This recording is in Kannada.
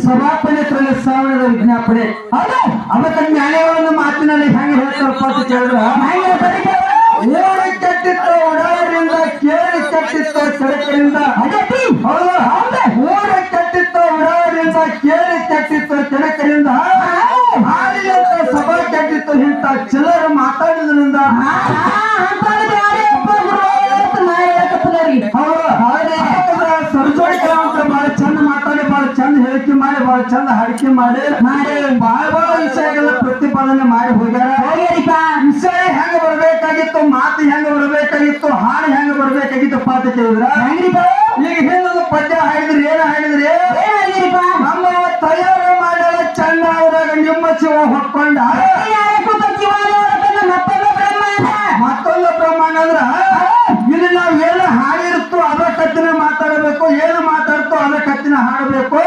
ಸಭಾಪತಿತ್ವದಲ್ಲಿ ಶ್ರಾವಣದ ವಿಜ್ಞಾಪನೆ ಹೌದು ಅದಕ್ಕೆ ನ್ಯಾಯವನ್ನು ಮಾತಿನಲ್ಲಿ ಹೆಂಗೆ ಹೇಳ್ತಾರಪ್ಪ ಅಂತ ಕೇಳಿದ್ರ ಏಳಿ ಕೆಟ್ಟಿತ್ತು ಉಡಾರಿಂದ ಕೇಳಿ ಕೆಟ್ಟಿತ್ತು ಕೆಡಕರಿಂದ ಹೌದು ಊರ ಕೆಟ್ಟಿತ್ತು ಉಡಾರಿಂದ ಕೇಳಿ ಕೆಟ್ಟಿತ್ತು ಕೆಡಕರಿಂದ ಹಾಡಿದಂತ ಸಭಾ ಕೆಟ್ಟಿತ್ತು ಇಂತ ಚಿಲ್ಲರ ಮಾತಾಡಿದ್ರಿಂದ ಸರ್ಜೋಡಿಕೆ ಅಂತ ಬಹಳ ಚಂದ ಮಾತಾಡಿ ಬಹಳ ಚಂದ ಹೇಳಿಕೆ ಮಾಡಿ ಬಹಳ ಚಂದ ಹಾಡಿಕೆ ಮಾಡಿ ಬಹಳ ವಿಷಯಗಳ ಪ್ರತಿಪಾದನೆ ಮಾಡಿ ಹೋಗ್ಯಾರ ವಿಷಯ ಹೆಂಗ ಬರ್ಬೇಕಾಗಿತ್ತು ಮಾತು ಹೆಂಗ ಬರ್ಬೇಕಾಗಿತ್ತು ಹಾಡು ಹೆಂಗ ಬರ್ಬೇಕಾಗಿತ್ತಪ್ಪ ಅಂತ ಕೇಳಿದ್ರ ಈಗ ಹಿಂದೊಂದು ಪದ್ಯ ಹಾಡಿದ್ರಿ ಏನ ಹಾಡಿದ್ರಿ ನಮ್ಮ ತಯಾರು ಮಾಡಲು ಚಂದ ಆದಾಗ ನಿಮ್ಮ ಶಿವ ಹೊಕ್ಕೊಂಡ ಮತ್ತೊಂದು ಪ್ರಮಾಣ ಅಂದ್ರ ಇಲ್ಲಿ ನಾವ್ ಏನು ಹಾಡಿರುತ್ತೋ ಅದ ಕತ್ತಿನ ಮಾತಾಡಬೇಕು ಏನು ಮಾತಾಡ್ತೋ ಅದ ಕತ್ತಿನ ಹಾಡಬೇಕು